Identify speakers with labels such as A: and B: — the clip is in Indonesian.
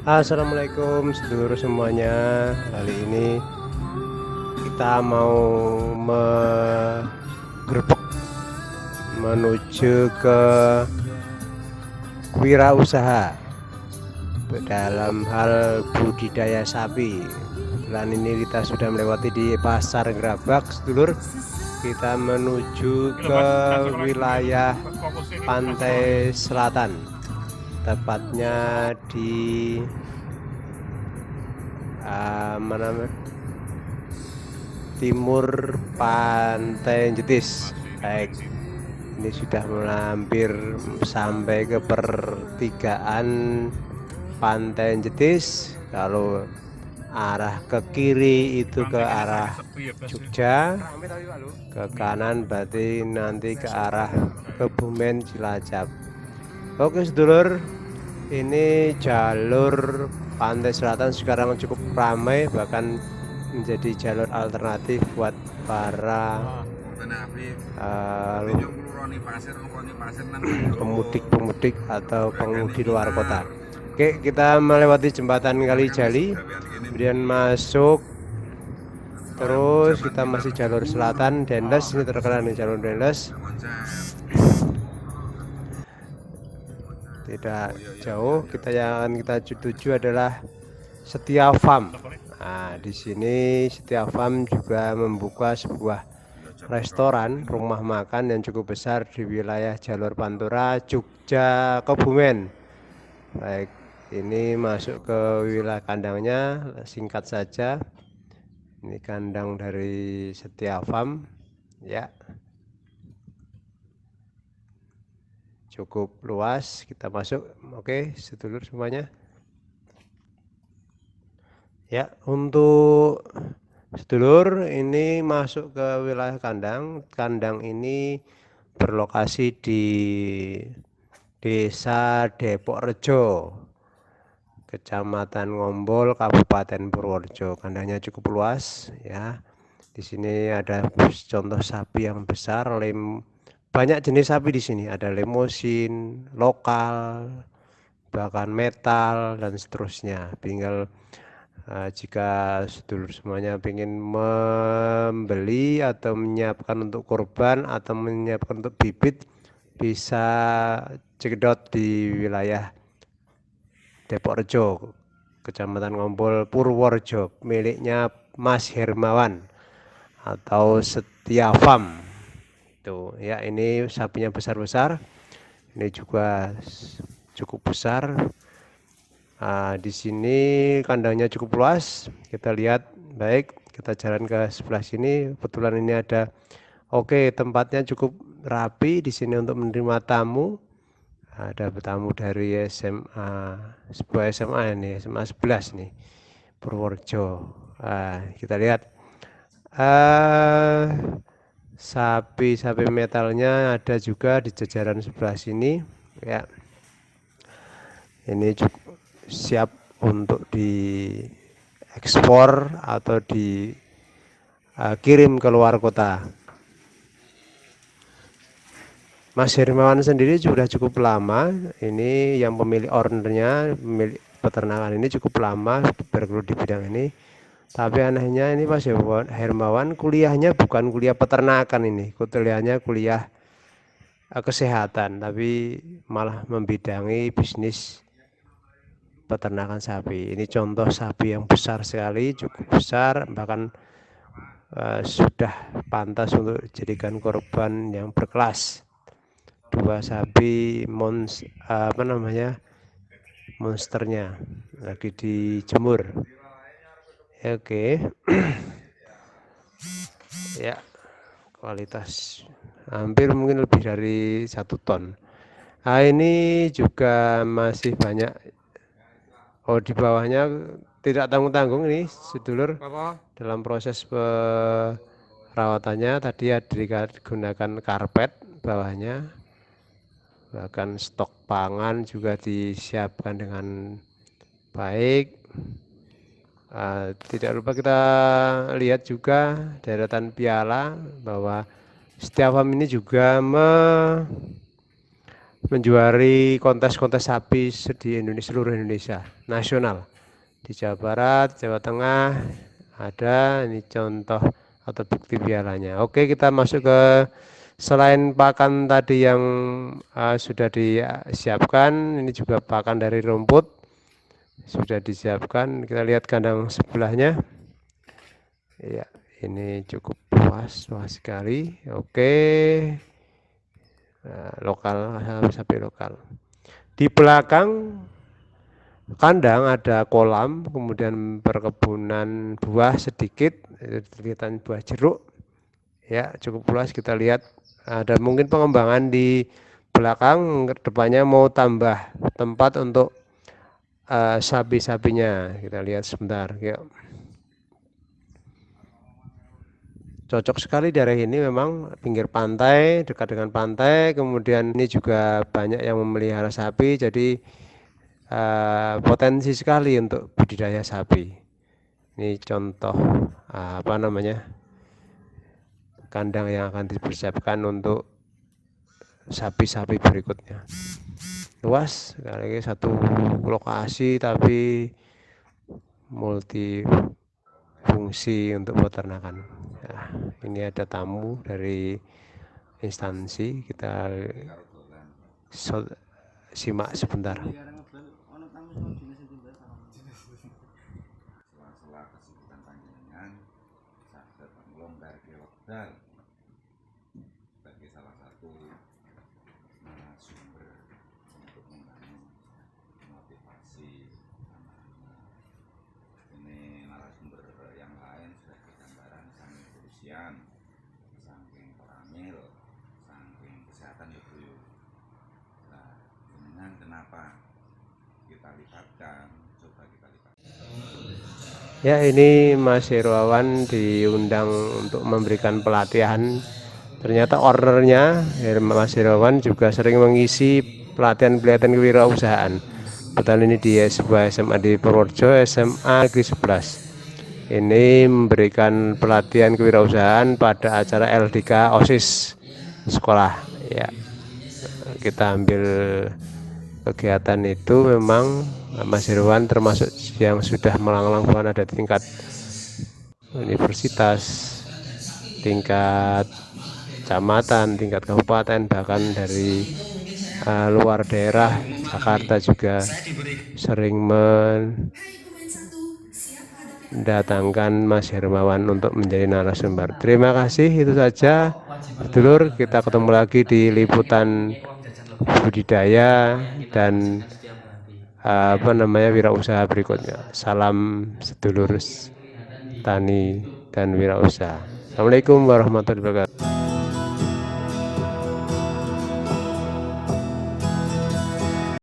A: Assalamualaikum sedulur semuanya. Kali ini kita mau menggerbek menuju ke wirausaha dalam hal budidaya sapi. Kebetulan ini kita sudah melewati di Pasar Gerabak, sedulur. Kita menuju ke wilayah pantai selatan, tepatnya di timur pantai Jetis. Baik, ini sudah hampir sampai ke pertigaan pantai Jetis. Kalau arah ke kiri itu ke arah Jogja, ke kanan berarti nanti ke arah Kebumen Cilacap. Oke sedulur, ini jalur pantai selatan sekarang cukup ramai, bahkan menjadi jalur alternatif buat para pemudik-pemudik atau pengemudi luar kota. Oke, kita melewati jembatan Kali Jali, kemudian masuk, terus kita masih jalur selatan Dendles. Ini terkenal di jalur Dendles, tidak jauh. Yang kita tuju adalah Setia Farm. Nah, di sini Setia Farm juga membuka sebuah restoran rumah makan yang cukup besar di wilayah jalur Pantura, Jogja, Kebumen. Baik, ini masuk ke wilayah kandangnya, singkat saja. Ini kandang dari Setia Farm, ya. Cukup luas, kita masuk. Oke, sedulur semuanya. Ya, untuk sedulur ini masuk ke wilayah kandang. Kandang ini berlokasi di Desa Depok Rejo, Kecamatan Ngombol, Kabupaten Purworejo. Kandangnya cukup luas, ya. Di sini ada contoh sapi yang besar, banyak jenis sapi di sini. Ada lemosin, lokal, bahkan metal dan seterusnya. Tinggal jika sedulur semuanya ingin membeli atau menyiapkan untuk kurban atau menyiapkan untuk bibit, bisa cekidot di wilayah Depok Rejo, Kecamatan Ngombol, Purworejo, miliknya Mas Hermawan atau Setia Farm. Tuh ya, ini sapinya besar-besar. Ini juga cukup besar. Di sini kandangnya cukup luas. Kita lihat, baik, kita jalan ke sebelah sini. Kebetulan ini ada, oke, tempatnya cukup rapi di sini untuk menerima tamu. Ada tamu dari sebuah SMA ini, SMA 11 nih, Purworejo. Kita lihat sapi-sapi metalnya ada juga di jajaran sebelah sini, ya. Ini cukup siap untuk diekspor atau dikirim ke luar kota. Mas Hermawan sendiri sudah cukup lama, ini yang pemilik ownernya, pemilik peternakan ini cukup lama bergelut di bidang ini. Tapi anehnya ini Mas Hermawan kuliahnya bukan kuliah peternakan, ini kuliahnya kuliah kesehatan, tapi malah membidangi bisnis peternakan sapi. Ini contoh sapi yang besar sekali, cukup besar, bahkan sudah pantas untuk dijadikan korban yang berkelas. Dua sapi monsternya lagi dijemur. Oke. Ya, kualitas hampir mungkin lebih dari 1 ton. Ini juga masih banyak. Di bawahnya tidak tanggung-tanggung ini sedulur. Dalam proses perawatannya tadi digunakan karpet bawahnya, bahkan stok pangan juga disiapkan dengan baik. Tidak lupa kita lihat juga deretan piala, bahwa Setia Farm ini juga menjuari kontes-kontes sapi di Indonesia, seluruh Indonesia, nasional. Di Jawa Barat, Jawa Tengah ada, ini contoh atau bukti pialanya. Oke, kita masuk ke selain pakan tadi yang sudah disiapkan, ini juga pakan dari rumput sudah disiapkan. Kita lihat kandang sebelahnya. Ya, ini cukup luas sekali. Oke, lokal, sapi lokal. Di belakang kandang ada kolam, kemudian perkebunan buah sedikit, kelihatan buah jeruk. Ya, cukup luas. Kita lihat ada mungkin pengembangan di belakang, depannya mau tambah tempat untuk sapi-sapinya. Kita lihat sebentar. Yuk. Cocok sekali daerah ini, memang pinggir pantai, dekat dengan pantai. Kemudian ini juga banyak yang memelihara sapi, jadi potensi sekali untuk budidaya sapi. Ini contoh apa namanya, kandang yang akan dipersiapkan untuk sapi-sapi berikutnya. Luas sekali lagi, satu lokasi tapi multi fungsi untuk peternakan. Nah, ini ada tamu dari instansi, kita simak sebentar.
B: Sebagai salah satu sumber untuk membangun motivasi anak-anak. Ini narasumber yang lain sudah gambaran saking kerusian, saking koramil, saking kesehatan ya Bu. Nah, dengan kenapa kita libatkan, coba kita libatkan.
A: Ya, ini Mas Herwawan diundang untuk memberikan pelatihan. Ternyata ownernya Mas Herwawan juga sering mengisi pelatihan-pelatihan kewirausahaan. Betul, ini di sebuah SMA di Purworejo, SMA Negeri 11. Ini memberikan pelatihan kewirausahaan pada acara LDK OSIS sekolah. Ya, kita ambil kegiatan itu. Memang Mas Herwan termasuk yang sudah melanglang buana ada tingkat universitas, tingkat kecamatan, tingkat kabupaten, bahkan dari luar daerah Jakarta juga sering mendatangkan Mas Hermawan untuk menjadi narasumber. Terima kasih, itu saja sedulur. Kita ketemu lagi di liputan budidaya dan wirausaha berikutnya. Salam sedulur tani dan wirausaha. Assalamualaikum warahmatullahi wabarakatuh.